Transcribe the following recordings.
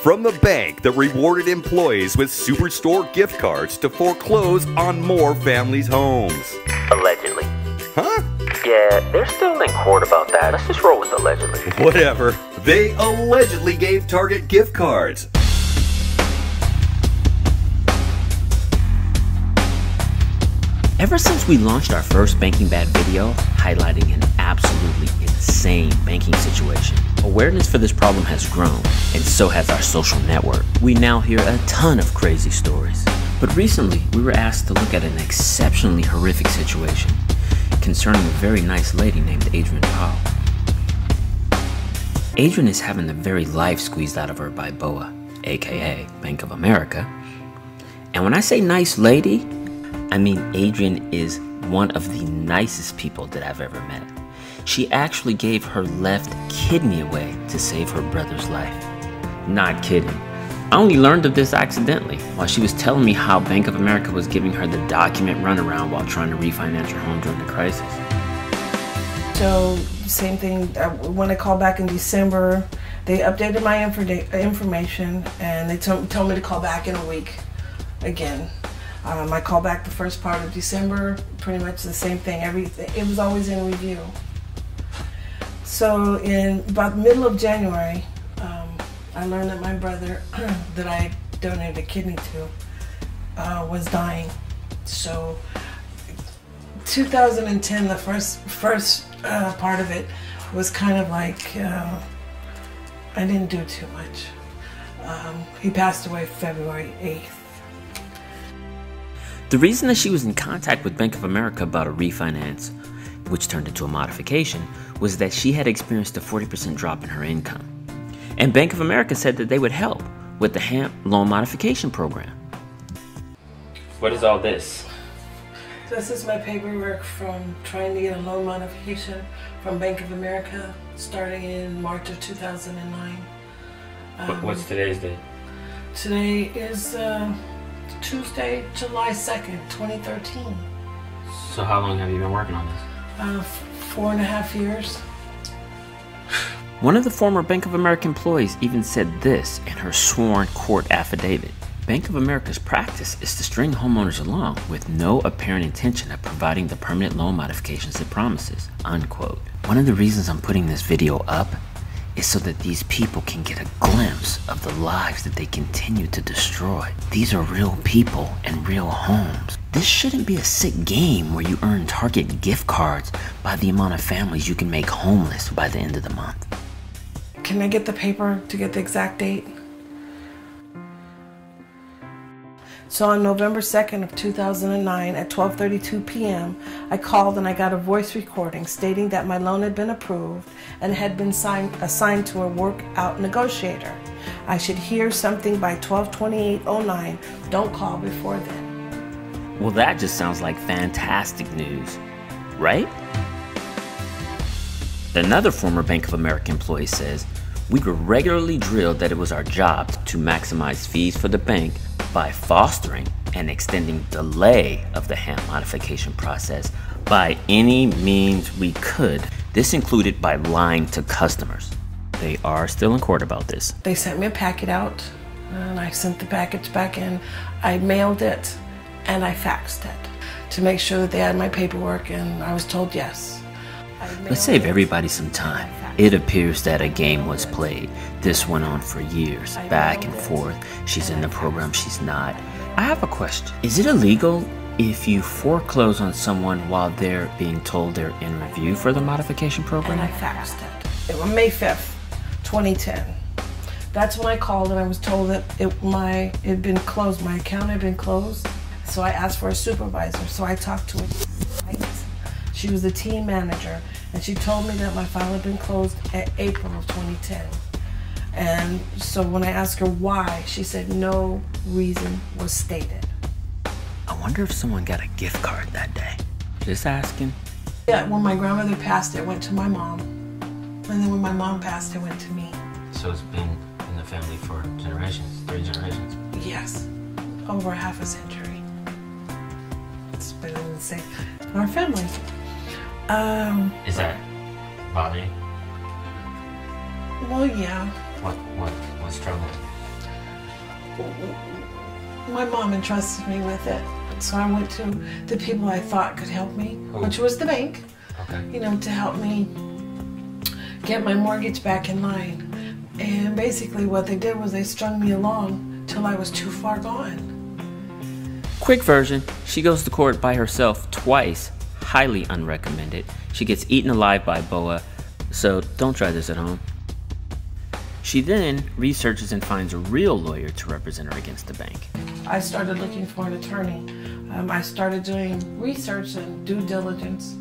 from the bank that rewarded employees with Superstore gift cards to foreclose on more families' homes. Allegedly. Huh? Yeah, they're still in court about that. Let's just roll with allegedly. Whatever. They allegedly gave Target gift cards. Ever since we launched our first Banking Bad video highlighting an absolutely insane banking situation, awareness for this problem has grown, and so has our social network. We now hear a ton of crazy stories. But recently, we were asked to look at an exceptionally horrific situation concerning a very nice lady named Adrienne Powell. Adrienne is having the very life squeezed out of her by BOA, aka Bank of America. And when I say nice lady, I mean Adrienne is one of the nicest people that I've ever met. She actually gave her left kidney away to save her brother's life. Not kidding. I only learned of this accidentally while she was telling me how Bank of America was giving her the document runaround while trying to refinance her home during the crisis. So, same thing, when I called back in December, they updated my information and they told me to call back in a week again. I called back the first part of December, pretty much the same thing. It was always in review. So in about the middle of January, I learned that my brother that I donated a kidney to was dying. So 2010, the first part of it was kind of like I didn't do too much. He passed away February 8th. The reason that she was in contact with Bank of America about a refinance, which turned into a modification, was that she had experienced a 40% drop in her income. And Bank of America said that they would help with the HAMP loan modification program. What is all this? This is my paperwork from trying to get a loan modification from Bank of America starting in March of 2009. What's today's date? Today is Tuesday, July 2nd, 2013. So how long have you been working on this? 4.5 years. One of the former Bank of America employees even said this in her sworn court affidavit. Bank of America's practice is to string homeowners along with no apparent intention of providing the permanent loan modifications it promises, unquote. One of the reasons I'm putting this video up is so that these people can get a glimpse of the lives that they continue to destroy. These are real people and real homes. This shouldn't be a sick game where you earn Target gift cards by the amount of families you can make homeless by the end of the month. Can I get the paper to get the exact date? So on November 2nd of 2009 at 12:32 p.m., I called and I got a voice recording stating that my loan had been approved and had been assigned to a workout negotiator. I should hear something by 12/28/09. Don't call before then. Well, that just sounds like fantastic news, right? Another former Bank of America employee says, "We were regularly drilled that it was our job to maximize fees for the bank by fostering and extending delay of the HAMP modification process by any means we could. This included by lying to customers." They are still in court about this. They sent me a packet out and I sent the package back in. I mailed it and I faxed it to make sure that they had my paperwork, and I was told yes. Let's save everybody some time. It appears that a game was played. This went on for years, back and forth. She's in the program, she's not. I have a question. Is it illegal if you foreclose on someone while they're being told they're in review for the modification program? And I faxed it. It was May 5th, 2010. That's when I called and I was told that it had been closed. My account had been closed. So I asked for a supervisor. So I talked to her. She was the team manager, and she told me that my file had been closed at April of 2010. And so when I asked her why, she said no reason was stated. I wonder if someone got a gift card that day. Just asking. Yeah, when my grandmother passed, it went to my mom. And then when my mom passed, it went to me. So it's been in the family for generations, 3 generations? Yes, over half a century. It's been in the same, in our family. Is that bothering you? Well, yeah. What's troubling? my mom entrusted me with it. So I went to the people I thought could help me, which was the bank, you know, to help me get my mortgage back in line. And basically what they did was they strung me along till I was too far gone. Quick version, she goes to court by herself twice, highly unrecommended. She gets eaten alive by boa, so don't try this at home. She then researches and finds a real lawyer to represent her against the bank. I started looking for an attorney. I started doing research and due diligence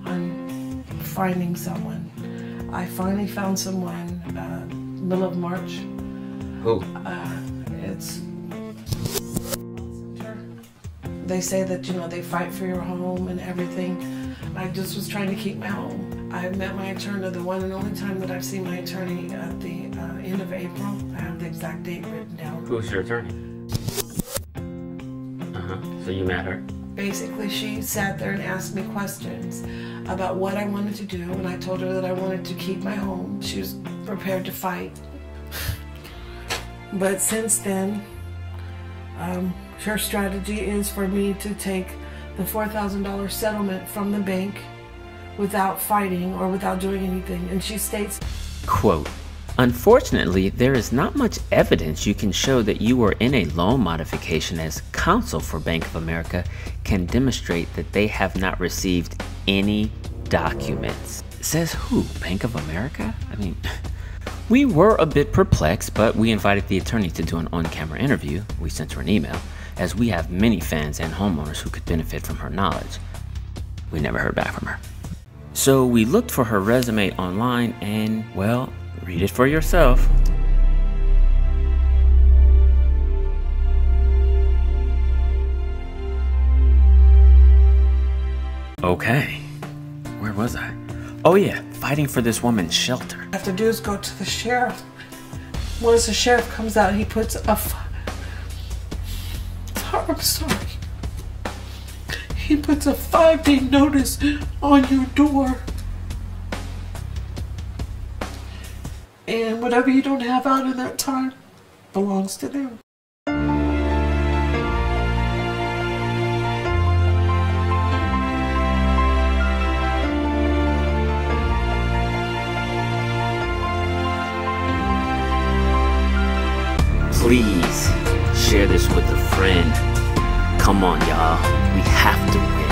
on finding someone. I finally found someone middle of March. Who? They say that, you know, they fight for your home and everything. I just was trying to keep my home. I met my attorney, the one and only time that I've seen my attorney, at the end of April. I have the exact date written down. Who's your attorney? So you met her? Basically, she sat there and asked me questions about what I wanted to do, and I told her that I wanted to keep my home. She was prepared to fight. But since then, her strategy is for me to take the $4,000 settlement from the bank without fighting or without doing anything. And she states, quote, unfortunately, there is not much evidence you can show that you were in a loan modification as counsel for Bank of America can demonstrate that they have not received any documents. Says who? Bank of America? I mean, we were a bit perplexed, but we invited the attorney to do an on-camera interview. We sent her an email, as we have many fans and homeowners who could benefit from her knowledge. We never heard back from her. So we looked for her resume online and, well, read it for yourself. Okay, where was I? Oh yeah, fighting for this woman's shelter. What I have to do is go to the sheriff. Once the sheriff comes out, he puts I'm sorry. He puts a 5-day notice on your door. And whatever you don't have out in that time belongs to them. Please share this with a friend. Come on, y'all. We have to win.